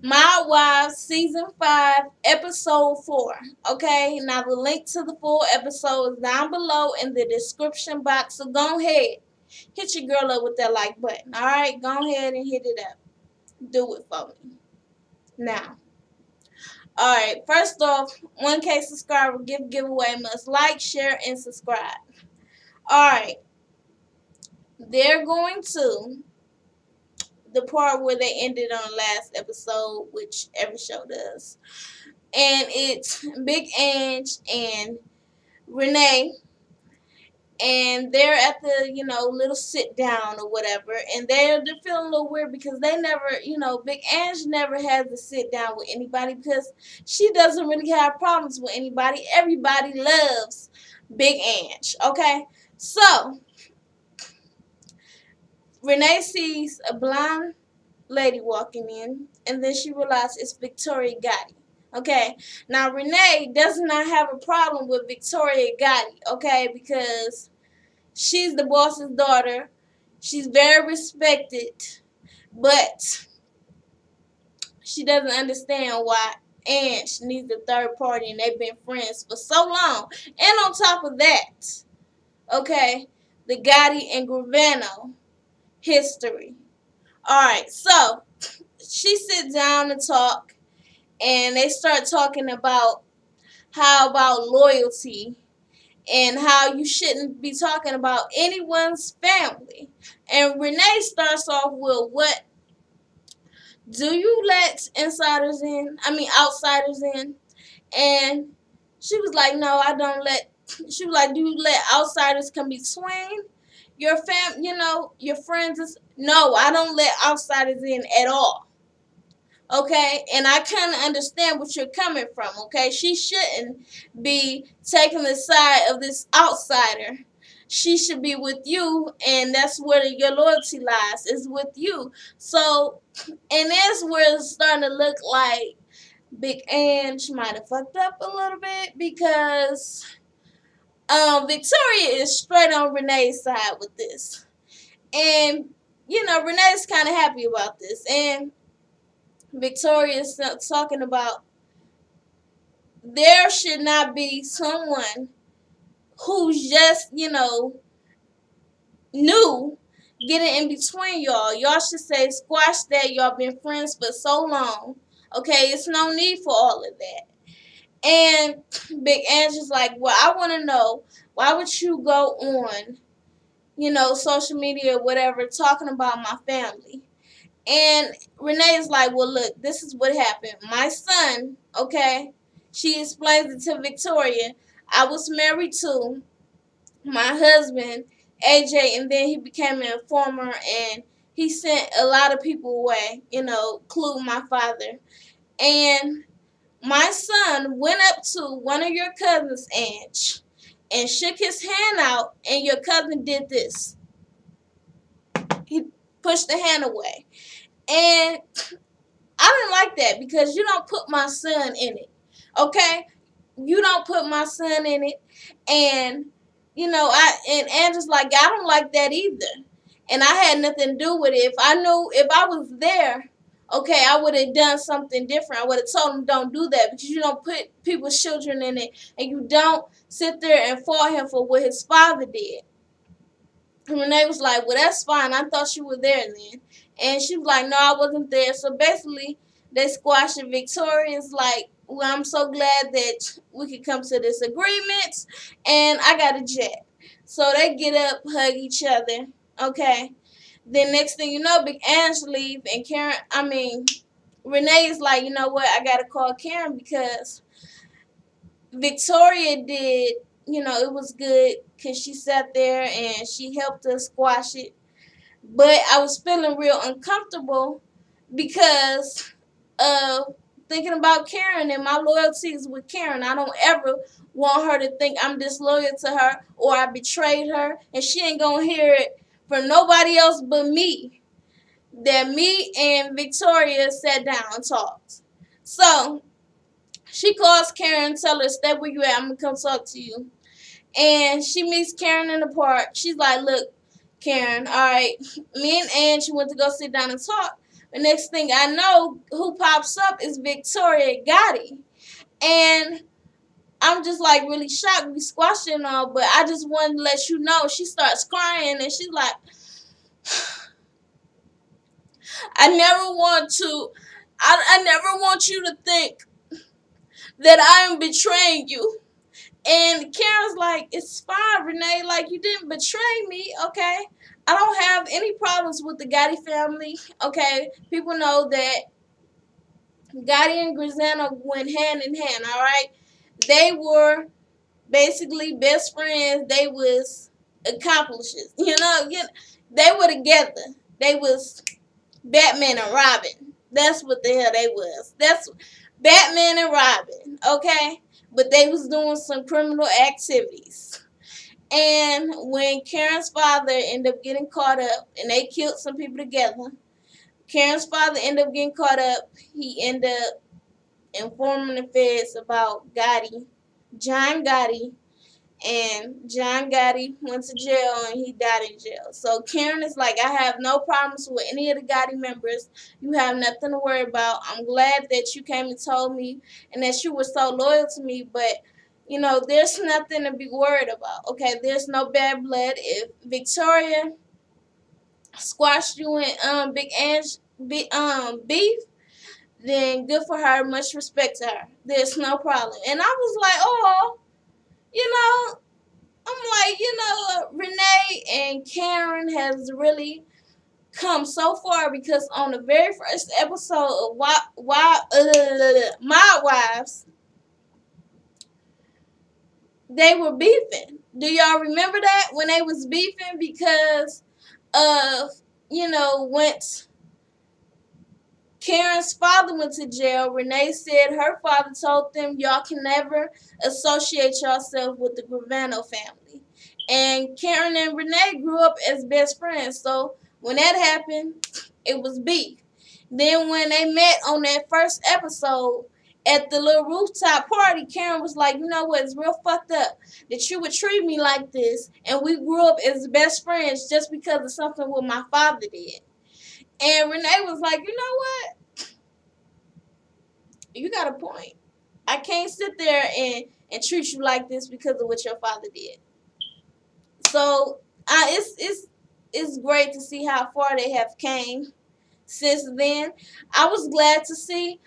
My Wives Season 5, Episode 4. Okay, now the link to the full episode is down below in the description box. So go ahead, hit your girl up with that like button. Alright, go ahead and hit it up. Do it for me. Now, alright, first off, 1K subscriber giveaway must like, share, and subscribe. Alright, they're going to the part where they ended on last episode, which every show does. And it's Big Ange and Renee, and they're at the, little sit down or whatever, and they're feeling a little weird because they never, Big Ange never has to sit down with anybody because she doesn't really have problems with anybody. Everybody loves Big Ange, okay? So, Renee sees a blonde lady walking in, and then she realizes it's Victoria Gotti. Okay, now Renee does not have a problem with Victoria Gotti, okay, because she's the boss's daughter. She's very respected, but she doesn't understand why Ange needs a third party, and they've been friends for so long. And on top of that, okay, the Gotti and Gravano history. Alright, so she sits down and talk, and they start talking about how about loyalty and how you shouldn't be talking about anyone's family. And Renee starts off with, what? Do you let outsiders in? And she was like, no, I don't let, she was like, do you let outsiders come between your your friends? No, I don't let outsiders in at all. Okay, and I kind of understand what you're coming from, okay? She shouldn't be taking the side of this outsider. She should be with you, and that's where your loyalty lies, is with you. So, and that's where it's starting to look like Big Ange might have fucked up a little bit because Victoria is straight on Renee's side with this. And, Renee's kind of happy about this. And Victoria is talking about there should not be someone who's just, new getting in between y'all. Y'all should say, squash that. Y'all been friends for so long. Okay, it's no need for all of that. And Big Ange is like, well, I want to know, why would you go on, social media or whatever, talking about my family? And Renee is like, well, look, this is what happened. My son, okay, she explains it to Victoria. I was married to my husband, AJ, and then he became an informer, and he sent a lot of people away, including my father. And my son went up to one of your cousins, Ange, and shook his hand out, and your cousin did this. He pushed the hand away. And I didn't like that because you don't put my son in it. Okay? You don't put my son in it. And, and Andrew's like, I don't like that either. And I had nothing to do with it. If I was there, okay, I would have done something different. I would have told him don't do that because you don't put people's children in it, and you don't sit there and fault him for what his father did. And Renee was like, well, that's fine. I thought you were there then. And she was like, no, I wasn't there. So basically, they squashed it. Victoria's like, well, I'm so glad that we could come to this agreement. And I got a jet. So they get up, hug each other. Okay. Then next thing you know, Big Ange leave. And Renee is like, you know what? I got to call Karen because Victoria did, it was good because she sat there and she helped us squash it. But I was feeling real uncomfortable because of thinking about Karen and my loyalties with Karen. I don't ever want her to think I'm disloyal to her or I betrayed her, and she ain't going to hear it from nobody else but me. That me and Victoria sat down and talked. So she calls Karen and tells her, stay where you at. I'm going to come talk to you. And she meets Karen in the park. She's like, look, Karen, all right, me and Ange went to go sit down and talk. The next thing I know, who pops up is Victoria Gotti. And I'm just like really shocked. We squashed it and all, but I just wanted to let you know. She starts crying and she's like, I never want to, I never want you to think that I am betraying you. And Karen's like, it's fine, Renee. Like, you didn't betray me, okay? I don't have any problems with the Gotti family, okay? People know that Gotti and Grisano went hand in hand, all right? They were basically best friends. They was accomplices, they were together. They was Batman and Robin. That's what the hell they was. That's Batman and Robin, okay? But they was doing some criminal activities. And when Karen's father ended up getting caught up, and they killed some people together, Karen's father ended up getting caught up. He ended up informing the feds about Gotti, John Gotti, and John Gotti went to jail and he died in jail. So Karen is like, I have no problems with any of the Gotti members. You have nothing to worry about. I'm glad that you came and told me and that you were so loyal to me, but there's nothing to be worried about. Okay, there's no bad blood. If Victoria squashed you in Big Ange beef, then good for her. Much respect to her. There's no problem. And I was like, oh, I'm like, Renee and Karen has really come so far because on the very first episode of My Wives, they were beefing. Do y'all remember that? When they was beefing because of, once Karen's father went to jail, Renee said her father told them y'all can never associate yourself with the Gravano family. And Karen and Renee grew up as best friends. So when that happened, it was beef. Then when they met on that first episode at the little rooftop party, Karen was like, you know what, it's real fucked up that you would treat me like this. And we grew up as best friends just because of something what my father did. And Renee was like, you know what? You got a point. I can't sit there and treat you like this because of what your father did. So it's great to see how far they have came since then. I was glad to see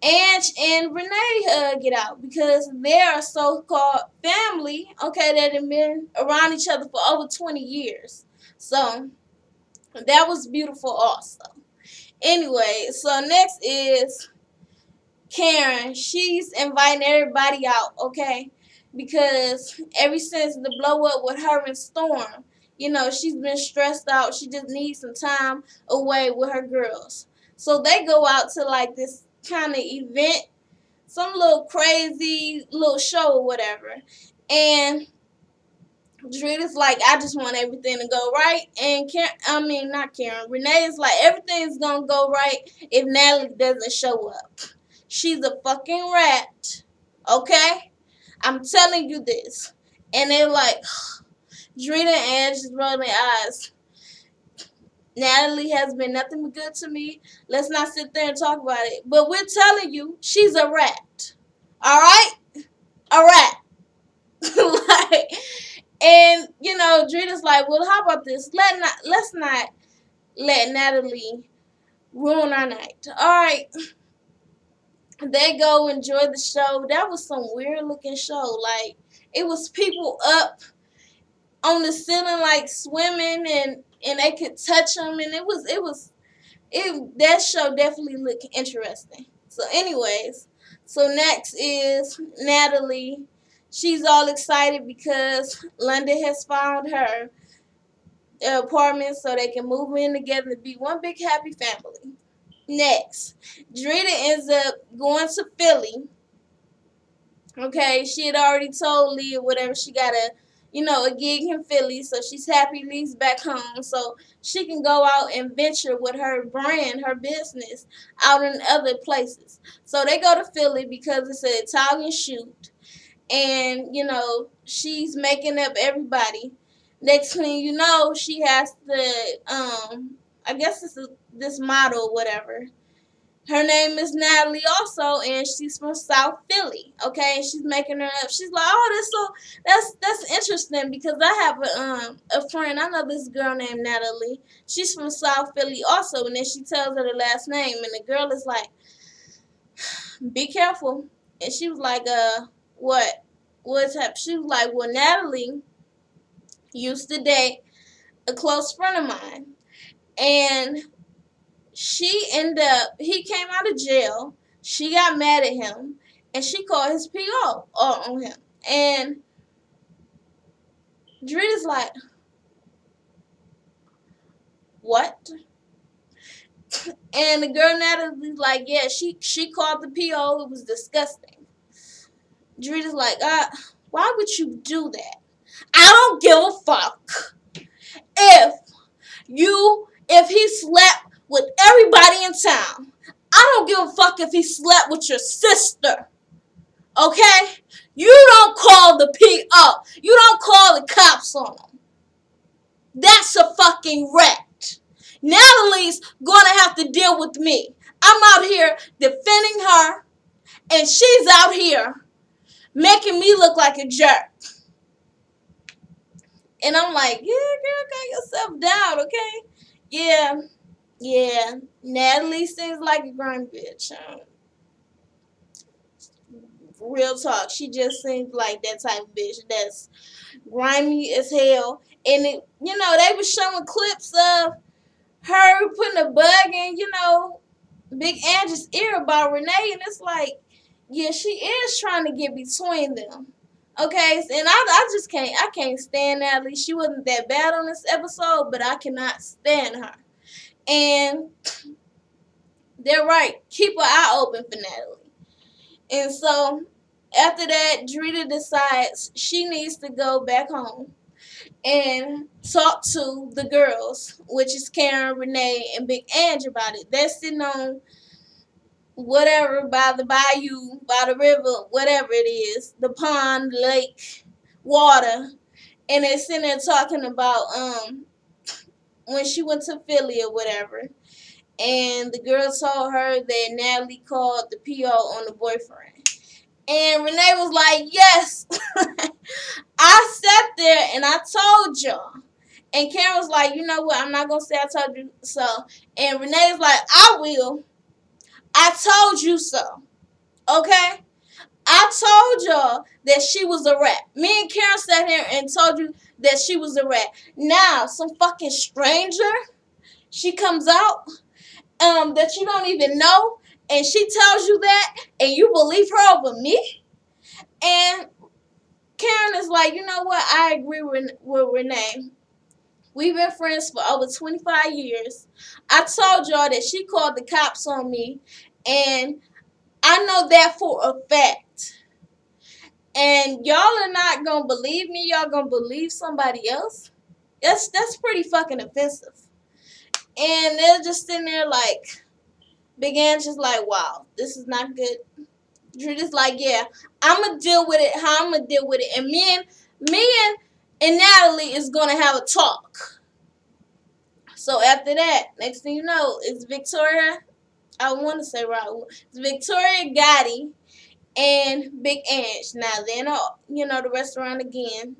Ange and Renee get out because they're a so-called family, okay, that have been around each other for over 20 years. So that was beautiful also. Anyway, so next is Karen. She's inviting everybody out, okay? Because ever since the blow up with her and Storm, she's been stressed out. She just needs some time away with her girls. So they go out to like this kind of event, some little crazy little show or whatever. And Drea's like, I just want everything to go right. And Renee is like, everything's gonna go right if Natalie doesn't show up. She's a fucking rat. Okay? I'm telling you this. And they're like, Drea and Ange just rolling their eyes. Natalie has been nothing but good to me. Let's not sit there and talk about it. But we're telling you, she's a rat. Alright? A rat. Like, and Drea's like, well, how about this? Let's not let Natalie ruin our night. Alright. They go enjoy the show. That was some weird looking show. Like, it was people up on the ceiling like swimming and they could touch them, and that show definitely looked interesting. So anyways, so next is Natalie. She's all excited because London has found her apartment so they can move in together and be one big happy family. Next, Drea ends up going to Philly. Okay, she had already told Leah whatever she got a gig in Philly, so she's happy Lee's back home so she can go out and venture with her brand, her business, out in other places. So they go to Philly because it's an Italian shoot, and she's making up everybody. Next thing you know, she has to I guess this model or whatever. Her name is Natalie also, and she's from South Philly. Okay, and she's making her up. She's like, oh, that's interesting because I have a friend. I know this girl named Natalie. She's from South Philly also, and then she tells her the last name, and the girl is like, be careful. And she was like, what? What's up? She was like, well, Natalie used to date a close friend of mine, and he came out of jail. She got mad at him, and she called his PO on him. And Drea's like, what? And the girl Natalie's like, yeah, she called the PO. It was disgusting. Drea's like, why would you do that? I don't give a fuck if he slept with everybody in town. I don't give a fuck if he slept with your sister. Okay? You don't call the PO. You don't call the cops on him. That's a fucking rat. Natalie's gonna have to deal with me. I'm out here defending her, and she's out here making me look like a jerk. And I'm like, yeah, girl, calm yourself down, okay? Yeah. Natalie seems like a grown bitch. Real talk. She just seems like that type of bitch that's grimy as hell. And they were showing clips of her putting a bug in, Big Angie's ear about Renee, and it's like, yeah, she is trying to get between them. Okay, and I can't stand Natalie. She wasn't that bad on this episode, but I cannot stand her. And they're right. Keep an eye open for Natalie. And so, after that, Drita decides she needs to go back home and talk to the girls, which is Karen, Renee, and Big Ange about it. They're sitting on whatever, by the bayou, by the river, whatever it is, the pond, lake, water, and they're sitting there talking about when she went to Philly or whatever, and the girl told her that Natalie called the PO on the boyfriend. And Renee was like, yes, I sat there and I told y'all. And Karen was like, you know what, I'm not going to say I told you so. And Renee's like, I will. I told you so. Okay? I told y'all that she was a rat. Me and Karen sat here and told you that she was a rat. Now, some fucking stranger, she comes out that you don't even know, and she tells you that, and you believe her over me? And Karen is like, you know what? I agree with Renee. We've been friends for over 25 years. I told y'all that she called the cops on me, and I know that for a fact. And y'all are not going to believe me. Y'all going to believe somebody else? That's pretty fucking offensive. And they're just sitting there like, Big Ange just like, wow, this is not good. Drew just like, yeah, I'm going to deal with it how I'm going to deal with it. And me and Natalie is going to have a talk. So after that, next thing you know, it's Victoria. I want to say Raul. It's Victoria Gotti and Big Ange. Now they're in the restaurant again.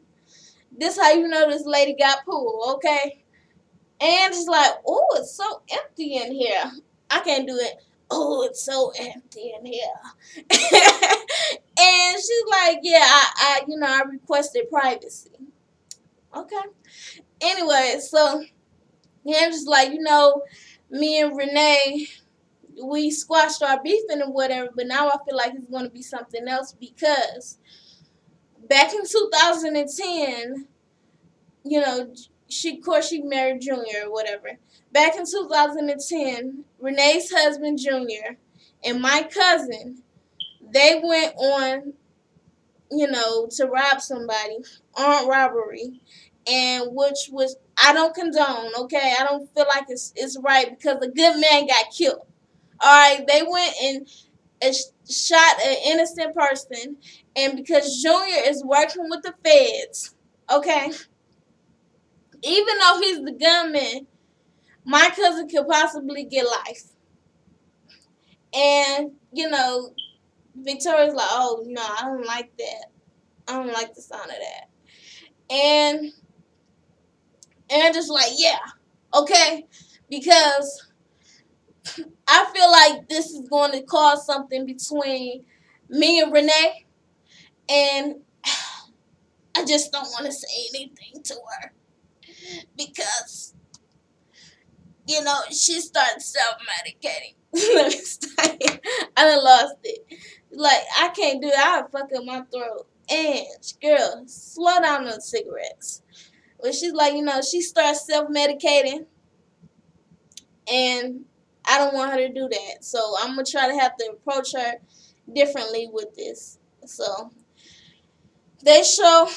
This how you know this lady got pulled, okay? And it's like, oh, it's so empty in here. I can't do it. Oh, it's so empty in here. And she's like, yeah, I requested privacy. Okay. Anyway, so yeah, just like, me and Renee, we squashed our beefing and whatever, but now I feel like it's going to be something else because back in 2010, she married Junior or whatever. Back in 2010, Renee's husband Junior and my cousin, they went on, to rob somebody, armed robbery, and which was, I don't condone, okay? I don't feel like it's right because a good man got killed. Alright, they went and shot an innocent person, and because Junior is working with the feds, okay, even though he's the gunman, my cousin could possibly get life. And, Victoria's like, oh, no, I don't like that. I don't like the sound of that. And just like, yeah, okay. Because I feel like this is going to cause something between me and Renee. And I just don't want to say anything to her. Because, she started self-medicating. Let me start. I done lost it. Like, I can't do it. I'll fuck up my throat. And, girl, slow down on the cigarettes. But she's like, she starts self-medicating. And I don't want her to do that. So I'm going to try to have to approach her differently with this. So they show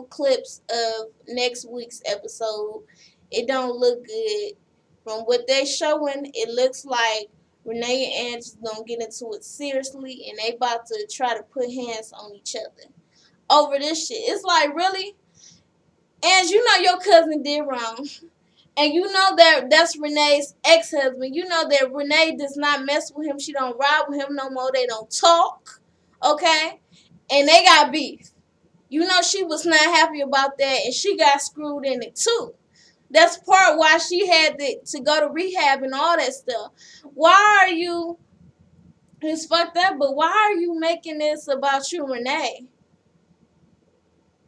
clips of next week's episode. It don't look good. From what they're showing, it looks like Renee and Angie's gonna get into it seriously, and they about to try to put hands on each other over this shit. It's like, really? And your cousin did wrong. And that's Renee's ex-husband. You know that Renee does not mess with him. She don't ride with him no more. They don't talk. Okay? And they got beef. She was not happy about that, and she got screwed in it too. That's part why she had to go to rehab and all that stuff. Why are you... It's fucked up, but why are you making this about you, Renee?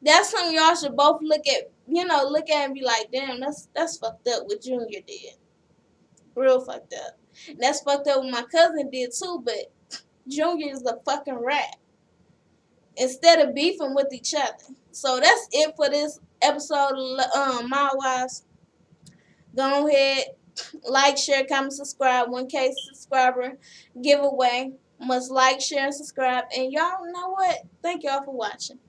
That's something y'all should both look at and be like, damn, that's fucked up what Junior did. Real fucked up. That's fucked up what my cousin did too, but Junior is a fucking rat. Instead of beefing with each other. So that's it for this episode of My Wives. Go ahead, like, share, comment, subscribe. 1K subscriber giveaway. Must like, share, and subscribe. And y'all know what? Thank y'all for watching.